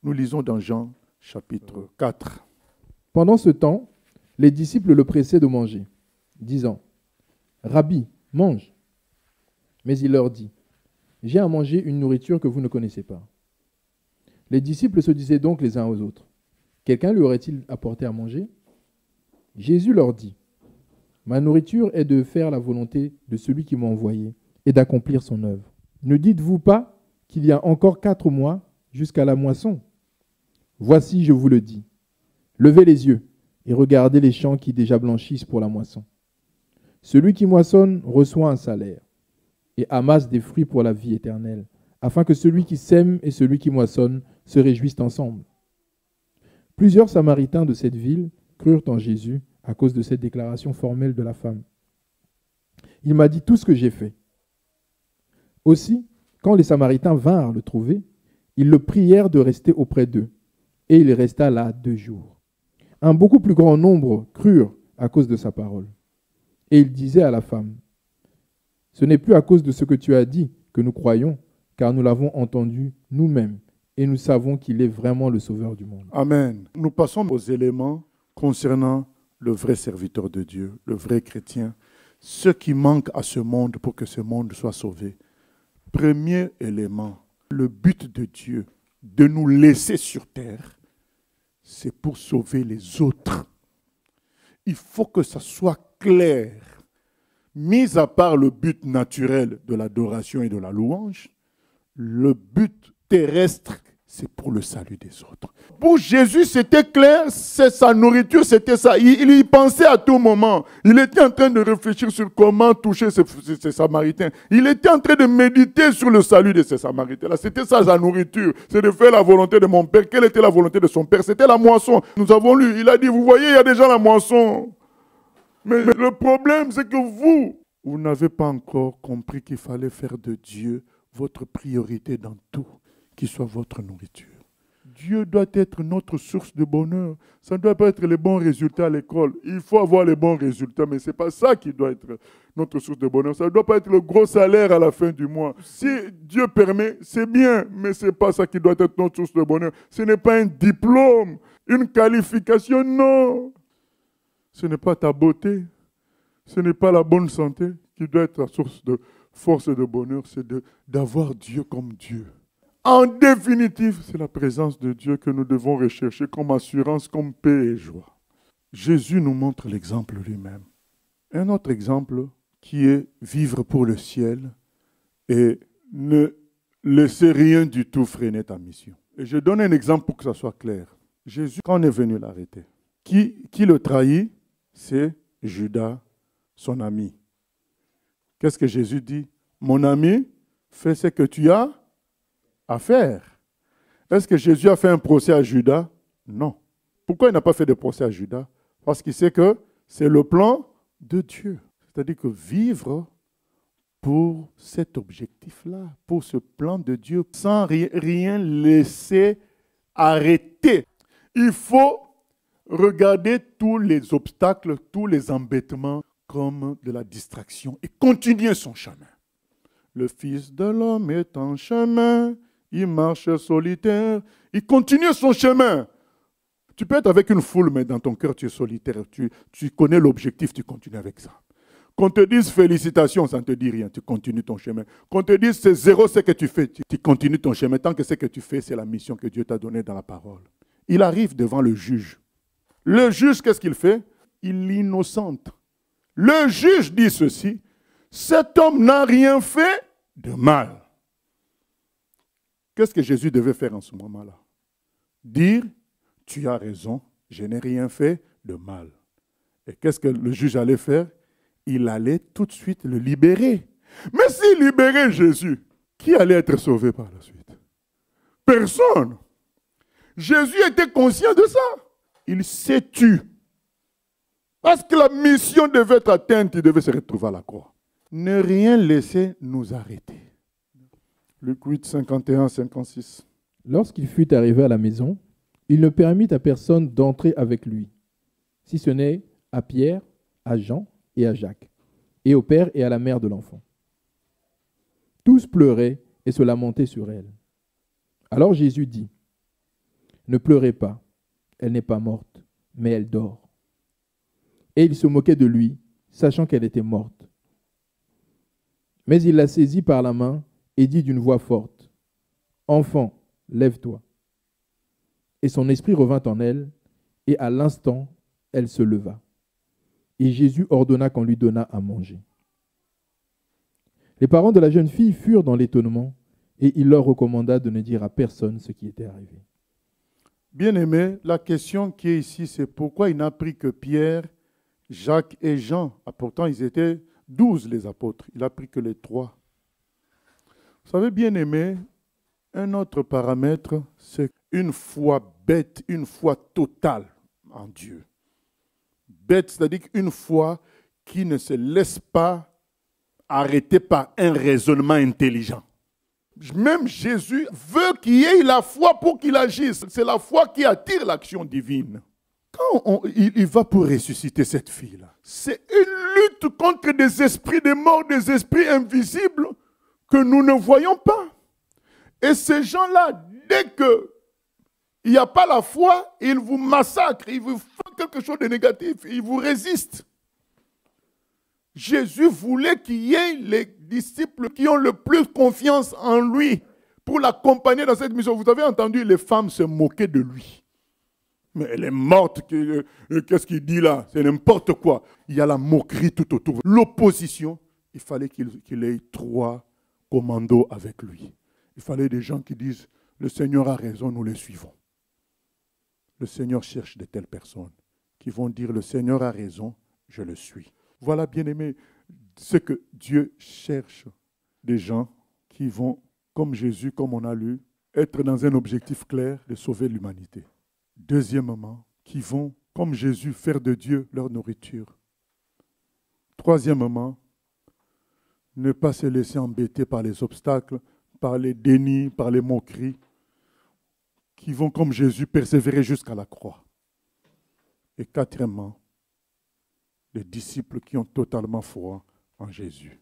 Nous lisons dans Jean chapitre 4. Pendant ce temps, les disciples le pressaient de manger, disant, « Rabbi, mange. » Mais il leur dit, « J'ai à manger une nourriture que vous ne connaissez pas. » Les disciples se disaient donc les uns aux autres, « Quelqu'un lui aurait-il apporté à manger ?» Jésus leur dit, « Ma nourriture est de faire la volonté de celui qui m'a envoyé et d'accomplir son œuvre. Ne dites-vous pas qu'il y a encore 4 mois jusqu'à la moisson? Voici, je vous le dis. Levez les yeux et regardez les champs qui déjà blanchissent pour la moisson. Celui qui moissonne reçoit un salaire et amasse des fruits pour la vie éternelle, afin que celui qui sème et celui qui moissonne se réjouissent ensemble. » Plusieurs Samaritains de cette ville crurent en Jésus à cause de cette déclaration formelle de la femme. « Il m'a dit tout ce que j'ai fait. » Aussi, quand les Samaritains vinrent le trouver, ils le prièrent de rester auprès d'eux, et il resta là 2 jours. Un beaucoup plus grand nombre crurent à cause de sa parole. Et il disait à la femme, « Ce n'est plus à cause de ce que tu as dit que nous croyons, car nous l'avons entendu nous-mêmes, et nous savons qu'il est vraiment le Sauveur du monde. » Amen. Nous passons aux éléments concernant le vrai serviteur de Dieu, le vrai chrétien, ce qui manque à ce monde pour que ce monde soit sauvé. Premier élément, le but de Dieu de nous laisser sur terre, c'est pour sauver les autres. Il faut que ça soit clair. Mis à part le but naturel de l'adoration et de la louange, le but terrestre, c'est pour le salut des autres. Pour Jésus, c'était clair, c'est sa nourriture, c'était ça. Il y pensait à tout moment. Il était en train de réfléchir sur comment toucher ces Samaritains. Il était en train de méditer sur le salut de ces Samaritains-là. C'était ça, sa nourriture. C'est de faire la volonté de mon Père. Quelle était la volonté de son Père? C'était la moisson. Nous avons lu, il a dit, vous voyez, il y a déjà la moisson. Mais le problème, c'est que vous n'avez pas encore compris qu'il fallait faire de Dieu votre priorité dans tout, qu'il soit votre nourriture. Dieu doit être notre source de bonheur. Ça ne doit pas être les bons résultats à l'école. Il faut avoir les bons résultats, mais ce n'est pas ça qui doit être notre source de bonheur. Ça ne doit pas être le gros salaire à la fin du mois. Si Dieu permet, c'est bien, mais ce n'est pas ça qui doit être notre source de bonheur. Ce n'est pas un diplôme, une qualification, non. Ce n'est pas ta beauté, ce n'est pas la bonne santé qui doit être la source de force et de bonheur, c'est d'avoir Dieu comme Dieu. En définitive, c'est la présence de Dieu que nous devons rechercher comme assurance, comme paix et joie. Jésus nous montre l'exemple lui-même. Un autre exemple qui est vivre pour le ciel et ne laisser rien du tout freiner ta mission. Et je donne un exemple pour que ça soit clair. Jésus, quand on est venu l'arrêter, qui le trahit? C'est Judas, son ami. Qu'est-ce que Jésus dit? Mon ami, fais ce que tu as à faire. Est-ce que Jésus a fait un procès à Judas? Non. Pourquoi il n'a pas fait de procès à Judas? Parce qu'il sait que c'est le plan de Dieu. C'est-à-dire que vivre pour cet objectif-là, pour ce plan de Dieu, sans rien laisser arrêter. Il faut regarder tous les obstacles, tous les embêtements comme de la distraction et continuer son chemin. Le Fils de l'homme est en chemin, il marche solitaire, il continue son chemin. Tu peux être avec une foule, mais dans ton cœur, tu es solitaire. Tu connais l'objectif, tu continues avec ça. Qu'on te dise félicitations, ça ne te dit rien, tu continues ton chemin. Qu'on te dise c'est zéro ce que tu fais, tu continues ton chemin. Tant que ce que tu fais, c'est la mission que Dieu t'a donnée dans la parole. Il arrive devant le juge. Le juge, qu'est-ce qu'il fait? Il l'innocente. Le juge dit ceci, cet homme n'a rien fait de mal. Qu'est-ce que Jésus devait faire en ce moment-là? Dire, tu as raison, je n'ai rien fait de mal. Et qu'est-ce que le juge allait faire? Il allait tout de suite le libérer. Mais s'il libérait Jésus, qui allait être sauvé par la suite? Personne. Jésus était conscient de ça. Il s'est tué. Parce que la mission devait être atteinte, il devait se retrouver à la croix. Ne rien laisser nous arrêter. Luc 8, 51, 56. Lorsqu'il fut arrivé à la maison, il ne permit à personne d'entrer avec lui, si ce n'est à Pierre, à Jean et à Jacques, et au père et à la mère de l'enfant. Tous pleuraient et se lamentaient sur elle. Alors Jésus dit, Ne pleurez pas, elle n'est pas morte, mais elle dort. Et il se moquait de lui, sachant qu'elle était morte. Mais il la saisit par la main et dit d'une voix forte, « Enfant, lève-toi. » Et son esprit revint en elle, et à l'instant, elle se leva. Et Jésus ordonna qu'on lui donnât à manger. Les parents de la jeune fille furent dans l'étonnement, et il leur recommanda de ne dire à personne ce qui était arrivé. Bien-aimé, la question qui est ici, c'est pourquoi il n'a pris que Pierre, Jacques et Jean. Ah, pourtant, ils étaient 12 les apôtres. Il n'a pris que les 3. Vous savez, bien-aimé, un autre paramètre, c'est une foi bête, une foi totale en Dieu. Bête, c'est-à-dire une foi qui ne se laisse pas arrêter par un raisonnement intelligent. Même Jésus veut qu'il y ait la foi pour qu'il agisse. C'est la foi qui attire l'action divine. Quand il va pour ressusciter cette fille-là, c'est une lutte contre des esprits de mort, des esprits invisibles que nous ne voyons pas. Et ces gens-là, dès qu'il n'y a pas la foi, ils vous massacrent, ils vous font quelque chose de négatif, ils vous résistent. Jésus voulait qu'il y ait les disciples qui ont le plus confiance en lui pour l'accompagner dans cette mission. Vous avez entendu les femmes se moquer de lui. Mais elle est morte, qu'est-ce qu'il dit là? C'est n'importe quoi. Il y a la moquerie tout autour. L'opposition, il fallait qu'il ait 3 commandos avec lui. Il fallait des gens qui disent, le Seigneur a raison, nous les suivons. Le Seigneur cherche de telles personnes qui vont dire, le Seigneur a raison, je le suis. Voilà, bien-aimé, ce que Dieu cherche, des gens qui vont, comme Jésus, comme on a lu, être dans un objectif clair de sauver l'humanité. Deuxièmement, qui vont, comme Jésus, faire de Dieu leur nourriture. Troisièmement, ne pas se laisser embêter par les obstacles, par les dénis, par les moqueries, qui vont, comme Jésus, persévérer jusqu'à la croix. Et quatrièmement, les disciples qui ont totalement foi en Jésus.